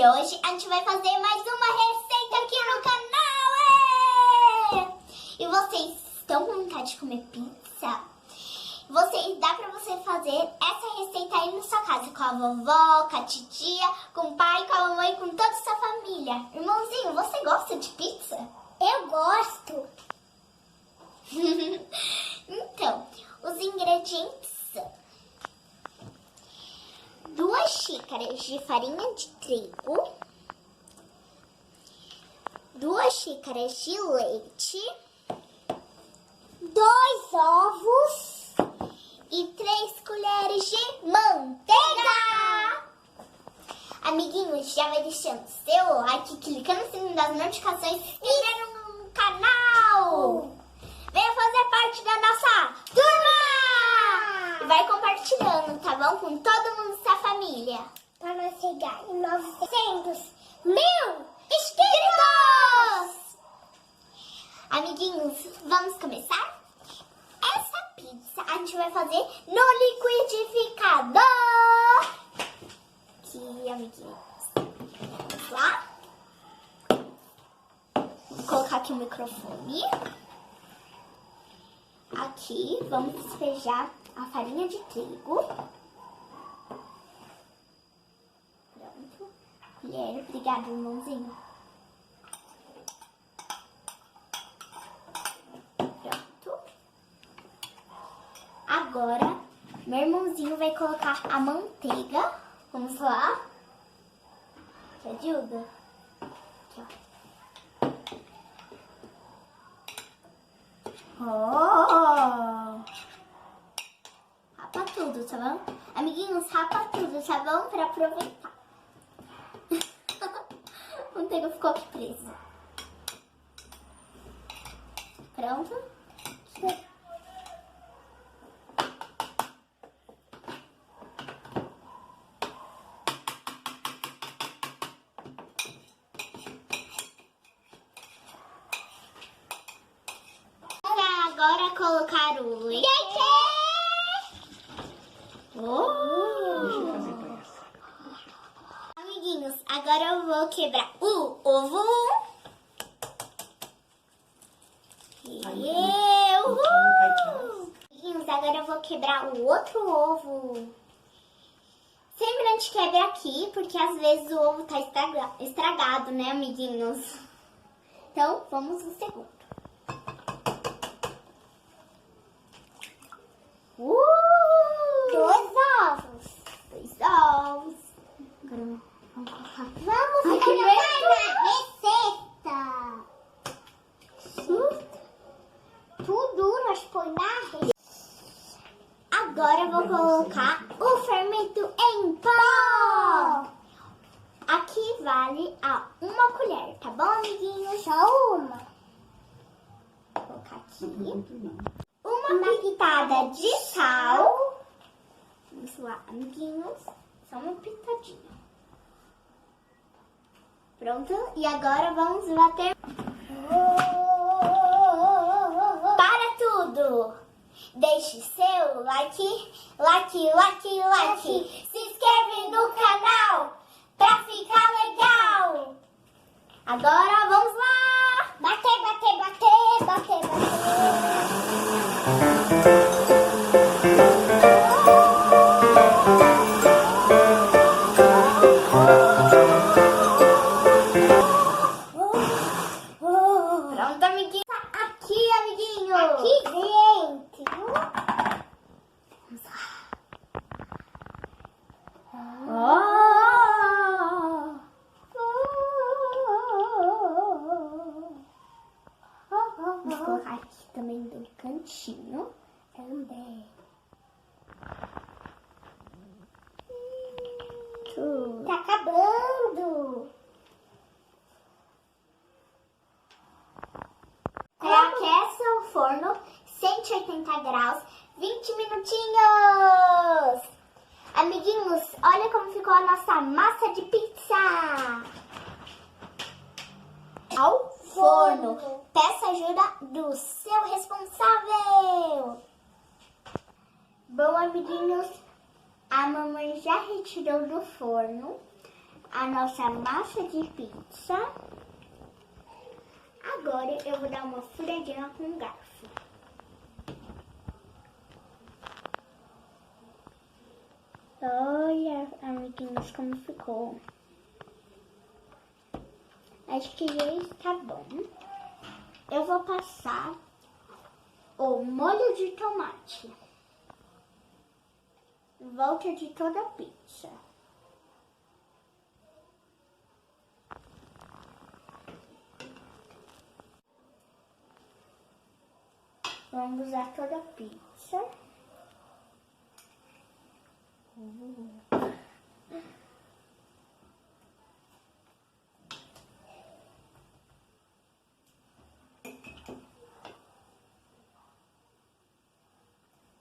hoje a gente vai fazer mais uma receita aqui no canal. E vocês estão com vontade de comer pizza? Dá pra você fazer essa receita aí na sua casa, com a vovó, com a titia, com o pai, com a mamãe, com toda a sua família. Irmãozinho, você gosta de pizza? Eu gosto. Então, os ingredientes são 2 xícaras de farinha de trigo, 2 xícaras de leite, 2 ovos e 3 colheres de manteiga. Amiguinhos, já vai deixando seu like, clicando no sininho das notificações, se inscrevendo no canal. Venha fazer parte da nossa turma! E vai compartilhando, tá bom? Com todo mundo da sua família. para nós chegar em 900.000 inscritos! Amiguinhos, vamos começar? Essa pizza a gente vai fazer no liquidificador. Aqui, amiguinhos. Vamos lá. Vou colocar aqui o microfone. Aqui, vamos despejar a farinha de trigo. Pronto. Colher, obrigada, irmãozinho. Pronto. Agora, meu irmãozinho vai colocar a manteiga. Vamos lá. Te ajuda? Aqui, ó. Oh! Rapa tudo, tá bom? Amiguinhos, rapa tudo, tá bom? Pra aproveitar. A manteiga ficou aqui presa. Pronto? Agora colocar o leite. Amiguinhos, agora eu vou quebrar o ovo. Amiguinhos, agora eu vou quebrar o outro ovo. Sempre a gente quebra aqui, porque às vezes o ovo tá estragado, né, amiguinhos? Então, vamos no segundo. 2 ovos. 2 ovos. Agora vamos colocar. Vamos colocar na receita. Tudo, nós põe na receita. Agora eu vou colocar o fermento em pó. Aqui vale a 1 colher, tá bom, amiguinhos? Só uma. Vou colocar aqui. Uma pitada de sal. Vamos lá, amiguinhos. Só uma pitadinha. Pronto? E agora vamos bater. Para tudo! Deixe seu like. Se inscreve no canal pra ficar legal. Agora vamos lá! Bater. Pronto, amiguinho. Aqui, amiguinho. Aqui dentro. Vamos lá. Vamos colocar aqui também do cantinho. Também. Tá acabando. Aquece o forno 180 graus, 20 minutinhos. Amiguinhos, olha como ficou a nossa massa de pizza. Ao forno. Peça ajuda do seu responsável. Bom, amiguinhos, a mamãe já retirou do forno. a nossa massa de pizza. Agora eu vou dar uma furadinha com um garfo. Olha, amiguinhos, como ficou. Acho que já está bom. Eu vou passar o molho de tomate em volta de toda a pizza. Vamos usar toda a pizza.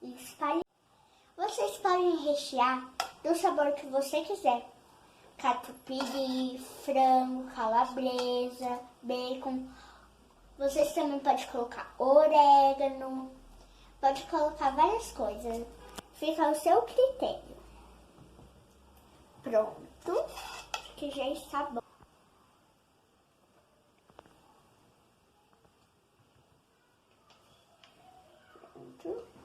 E espalhe. Vocês podem rechear do sabor que você quiser. Catupiry, frango, calabresa, bacon. Vocês também podem colocar orégano. Pode colocar várias coisas. Fica ao seu critério. Pronto. Que já está bom. Pronto.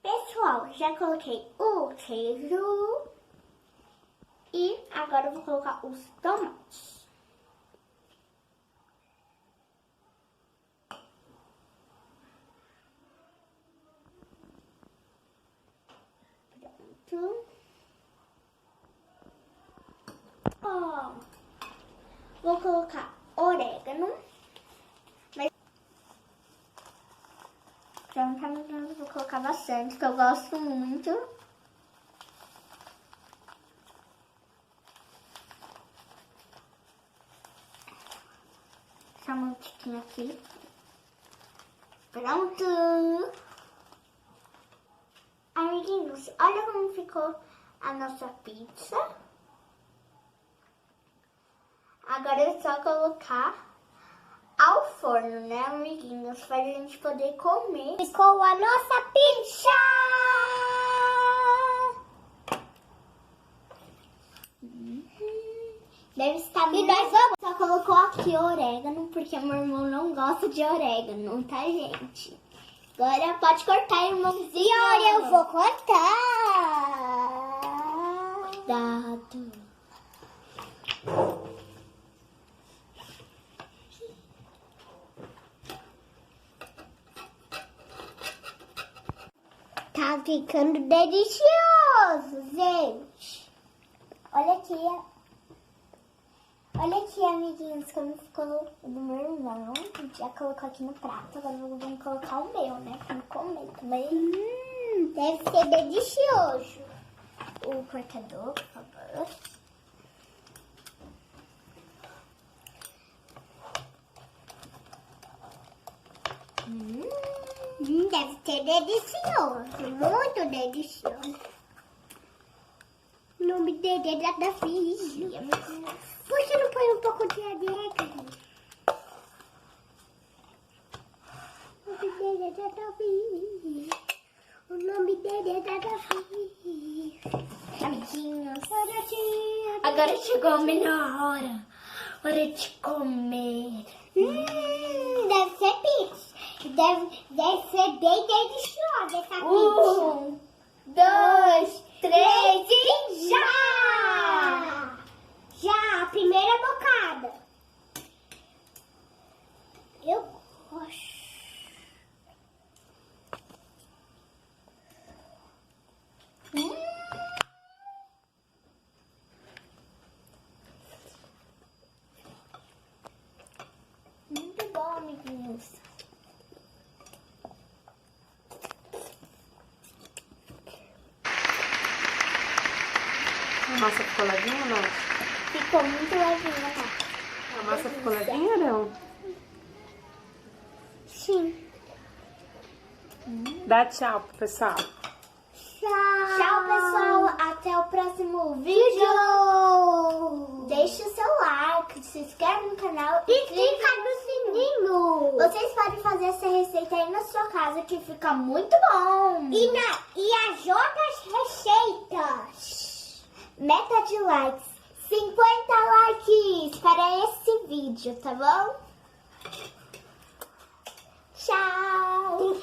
Pessoal, já coloquei o queijo e agora eu vou colocar os tomates. Pronto. Ó, vou colocar orégano. Pronto, vou colocar bastante, que eu gosto muito. Essa mantequinha aqui. Pronto! Amiguinhos, olha como ficou a nossa pizza. Agora é só colocar ao forno, né, amiguinhos? Para a gente poder comer. Ficou a nossa pizza! Deve estar muito. E nós vamos. Só colocou aqui orégano, porque meu irmão não gosta de orégano, tá, gente? Agora pode cortar, irmãozinho. E olha, eu vou cortar. Cuidado. Tá ficando delicioso, gente. Olha aqui, amiguinhos, como ficou o do meu irmão. Já colocou aqui no prato, agora vamos colocar o meu, né? Pra comer também. Deve ser delicioso. O cortador, por favor. Deve ser delicioso, muito delicioso. O nome dele é Davi. Por que não põe um pouco de orégano? O nome dele é Davi. O nome dele é Davi. Amiguinhos. Agora chegou a melhor hora. Hora de comer. Deve ser pizza. Deve ser bem deliciosa essa pizza. 1, 2, 3 e já! Já, a primeira bocada. Eu gosto. Muito bom, amiguinhos. A massa ficou levinha ou não? Ficou muito levinha, tá? A massa ficou levinha ou não? Sim. Dá tchau pro pessoal. Tchau, pessoal. Até o próximo vídeo. Deixe o seu like, se inscreve no canal E clica no sininho. Vocês podem fazer essa receita aí na sua casa, que fica muito bom. E as outras receitas. Meta de likes. 50 likes para esse vídeo, tá bom? Tchau.